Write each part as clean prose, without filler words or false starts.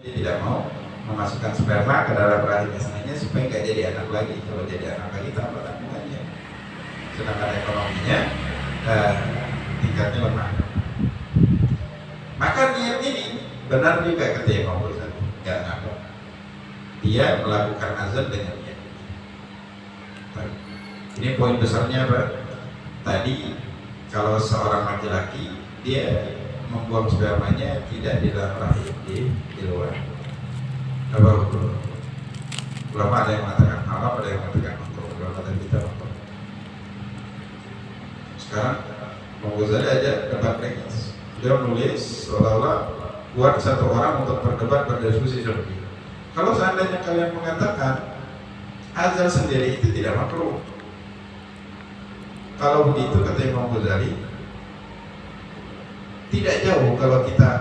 Dia tidak mau memasukkan sperma ke dalam rahim istrinya supaya nggak jadi anak lagi. Kalau jadi anak lagi tambah tanggungannya. Sedangkan ekonominya tingkatnya lemah. Maka niat ini benar juga kata Imam Ghazali, nggak ngambek. Dia melakukan azan dengan niat. Ini poin besarnya apa? Tadi kalau seorang laki-laki dia membuang spermanya tidak di dalam rahim, di luar. Apa hukum? Ulama ada yang mengatakan haram, ada yang mengatakan makruh. Kalau kata kita makruh. Sekarang Imam Ghazali aja debat ringkas. Dia menulis seolah-olah buat satu orang untuk berdebat berdiskusi seperti itu. Kalau seandainya kalian mengatakan azan sendiri itu tidak makruh, kalau begitu kata Imam Ghazali, tidak jauh kalau kita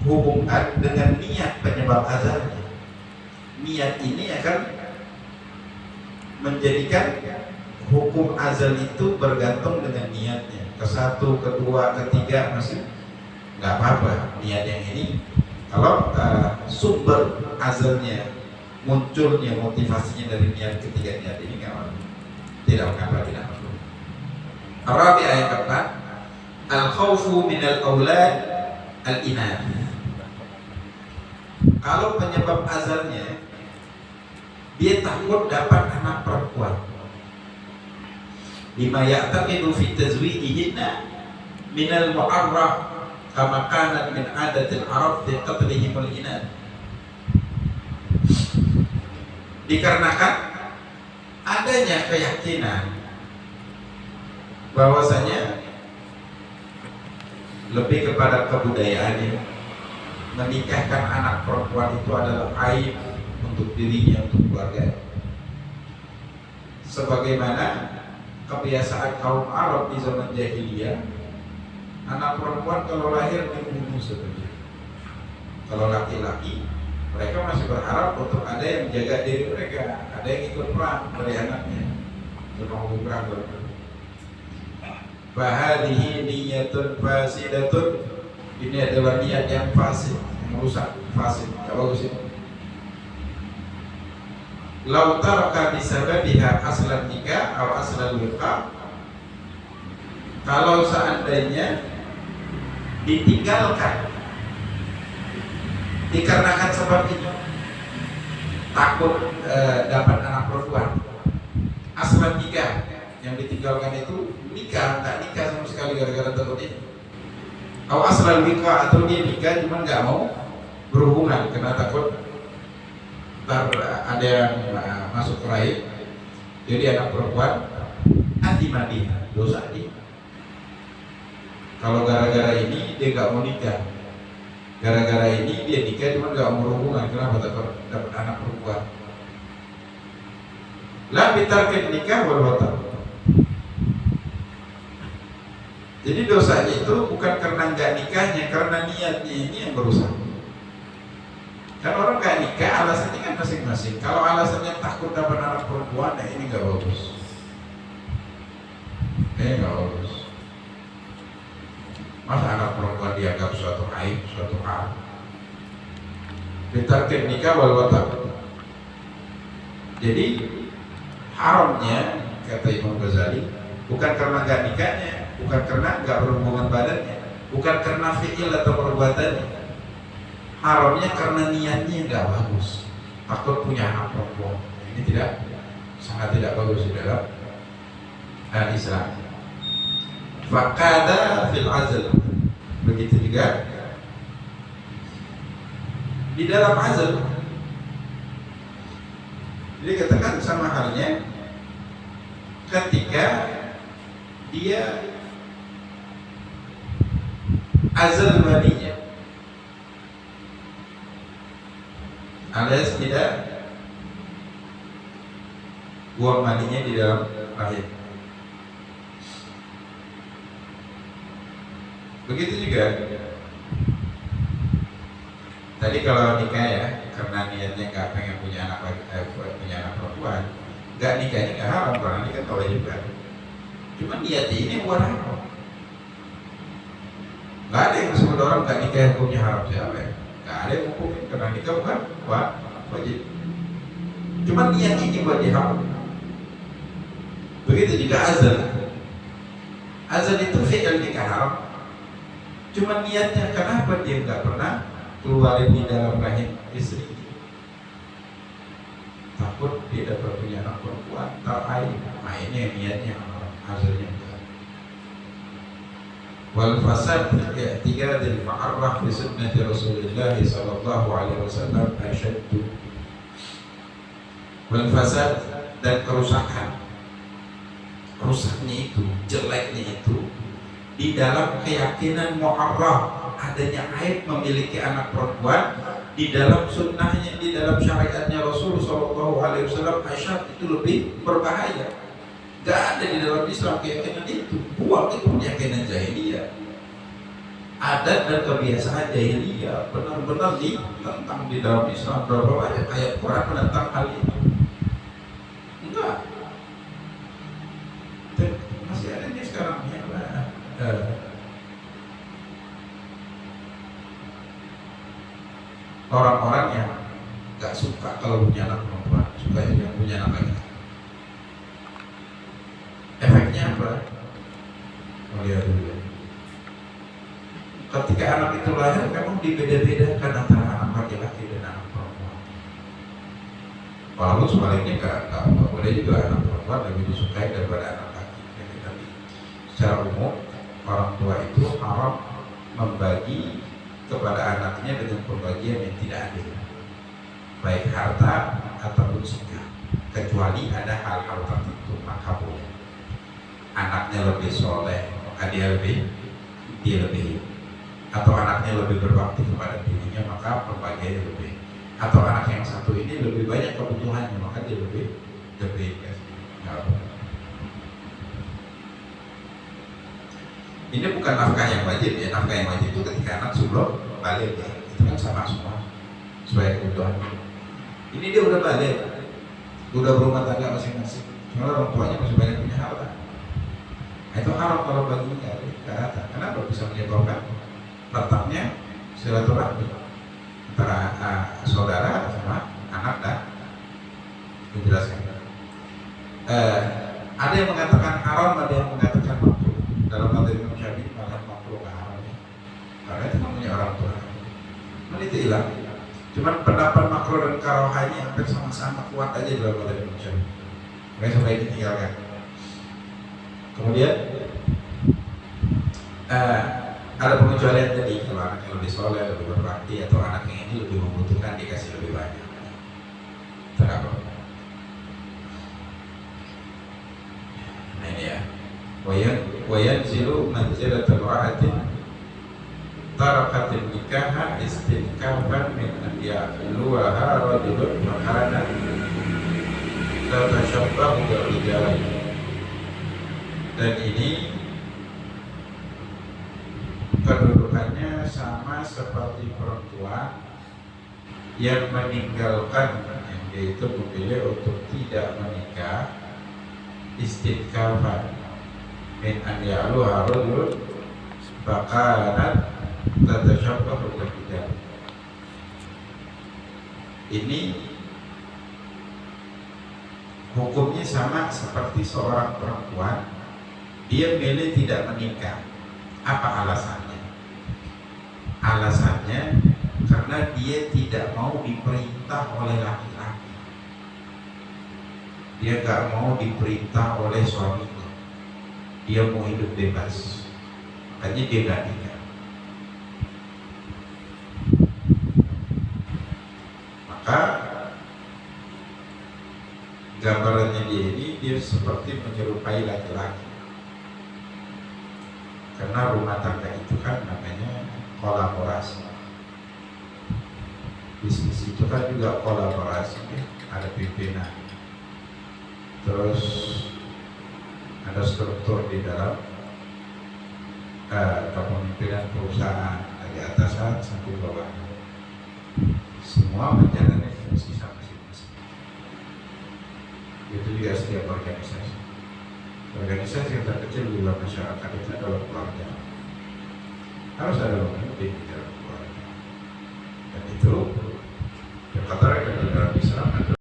hubungkan dengan niat penyebab azannya. Niat ini akan menjadikan hukum azan itu bergantung dengan niatnya. Ke-1, kedua, ketiga masih nggak apa-apa niat yang ini. Kalau sumber azannya, munculnya motivasinya dari niat ketiga niat ini nggak apa-apa. Tidak mengapa, tidak apa-apa. Arabi ayat keempat, al-khawfu minal aulad al-inan. Kalau penyebab azalnya dia takut dapat anak perempuan, lima ya'taqidu fi tazwijihinna minal mu'arrah kama kanat min adatil arab fi qatlihim al-inan. Dikarenakan adanya keyakinan bahwasanya lebih kepada kebudayaannya, menikahkan anak perempuan itu adalah aib untuk dirinya, untuk keluarga. Sebagaimana kebiasaan kaum Arab di zaman jahiliyah, anak perempuan kalau lahir dibunuh sebenarnya. Kalau laki-laki, mereka masih berharap untuk ada yang menjaga diri mereka, ada yang ikut perang dari anaknya, untuk perang. Fahadihi niyatun fasidatun. Ini adalah niat yang fasid, yang rusak, fasid, tidak bagus ini. Lau taraka bisababiha aslan nikah atau aslan wiqa. Kalau seandainya ditinggalkan dikarenakan sebab itu, takut dapat anak perempuan, aslan nikah, yang ditinggalkan itu nikah, tak nikah sama sekali gara-gara takut ini. Atau asal nikah, atau dia nikah cuma nggak mau berhubungan karena takut ntar ada yang masuk ke rahim, jadi anak perempuan, atimadi, dosa dia. Kalau gara-gara ini dia nggak mau nikah, gara-gara ini dia nikah cuma nggak mau berhubungan, kenapa takut dapat anak perempuan? La bitarkin nikah berbatal. Jadi dosanya itu bukan karena nggak nikahnya, karena niatnya ini yang berusaha. Kan orang nggak nikah alasannya kan masing-masing. Kalau alasannya takut dapat anak perempuan, nah ini nggak bagus. Ini nggak bagus. Masa anak perempuan dianggap suatu aib, suatu hal? Bitarkin nikah wal watak. Jadi haramnya kata Imam Ghazali bukan karena nggak nikahnya, bukan karena nggak berhubungan badannya, bukan karena fi'il atau perbuatannya. Haramnya karena niatnya nggak bagus, takut punya anak perempuan. Ini sangat tidak bagus di dalam Islam. Faqada fil azl. Begitu juga di dalam azl. Jadi katakan sama halnya ketika dia azal maninya alias tidak buang maninya di dalam rahim. Begitu juga tadi kalau nikah ya, karena niatnya nggak pengen punya anak perempuan, nggak nikah haram, karena nikah boleh juga. Cuma niat ini bukan haram. Nggak ada yang disebut orang nggak nikah hukumnya haram, siapa ya? nggak ada yang hukumin karena nikah bukan wajib. Cuma niat ini buat diharam. Begitu juga azan. Azan itu fi'il nikah haram. Cuma niatnya, kenapa dia nggak pernah keluarin di dalam rahim istri? Takut dia dapat punya anak perempuan, aib. Nah ini niatnya azannya. Wal fasad tiga dari ma'arrah di sunnah Rasulullah sallallahu alaihi wasallam asyaddu. Wal fasad dan kerusakan, rusaknya itu, jeleknya itu di dalam keyakinan mu'arrah, adanya aib memiliki anak perempuan di dalam sunnahnya, di dalam syariatnya Rasul sallallahu alaihi wasallam asyad, itu lebih berbahaya. Gak ada di dalam Islam keyakinan itu. Buang itu keyakinan jahiliyah, adat dan kebiasaan jahiliyah, benar-benar ditentang di dalam Islam. Berapa banyak ayat Quran menentang hal itu? Enggak. Dan masih ada nih sekarang ya, orang-orang yang gak suka kalau punya anak perempuan, suka yang punya anak laki. Efeknya apa? Lihat dulu. Ketika anak itu lahir, memang dibeda-bedakan antara anak laki-laki dan anak perempuan. Walaupun sebaliknya nggak boleh juga anak perempuan lebih disukai daripada anak laki. Tapi secara umum orang tua itu haram membagi kepada anaknya dengan pembagian yang tidak adil, baik harta ataupun sikap, kecuali ada hal-hal tertentu maka boleh. Anaknya lebih soleh maka dia lebih, atau anaknya lebih berbakti kepada dirinya maka pembagiannya lebih, atau anak yang satu ini lebih banyak kebutuhannya maka dia lebih. Ini bukan nafkah yang wajib ya. Nafkah yang wajib itu ketika anak sebelum balik ya, itu kan sama semua sesuai kebutuhan. Ini dia udah balik, udah berumah tangga masing-masing, cuma orang tuanya masih banyak punya harta. Nah, itu haram kalau baginya ke rata. Kenapa bisa menyebabkan letaknya silaturahmi antara saudara sama anak dan menjelaskan. Ada yang mengatakan haram, ada yang mengatakan makruh. Dalam materi Imam Syafi'i malah makruh ke haram ya. Karena itu namanya orang tua. Mana itu hilang. Cuman pendapat makruh dan karaohanya hampir sama-sama kuat aja dalam materi Imam Syafi'i. Makanya sampai ditinggalkan. Kemudian ada pengecualian tadi, kalau anak yang lebih soleh, lebih berbakti, atau anak yang ini lebih membutuhkan dikasih lebih banyak. Terapa? Nah ini ya, wayan zilu manzilatul ra'atin tarakatin nikaha istinkaban min anbiya luaha rajulun makana la tashabbahu birijali. Dan ini kedudukannya sama seperti perempuan yang meninggalkan, yang dia itu memilih untuk tidak menikah, istinqafan min an ya'luha rajul bakanat tatashabbahu birijal. Ini hukumnya sama seperti seorang perempuan dia milih tidak menikah. Apa alasannya? Alasannya karena dia tidak mau diperintah oleh laki-laki. Dia gak mau diperintah oleh suaminya. Dia mau hidup bebas. Makanya dia gak nikah. Maka gambarannya dia seperti menyerupai laki-laki. Karena rumah tangga itu kan namanya kolaborasi. Bisnis itu kan juga kolaborasi ya. Ada pimpinan, terus ada struktur di dalam kepemimpinan perusahaan dari atasan sampai bawah. Semua menjalani fungsi masing-masing. Itu juga setiap organisasi. Organisasi yang terkecil di dalam masyarakat itu adalah keluarga. Harus ada pemimpin di dalam keluarga. Dan itu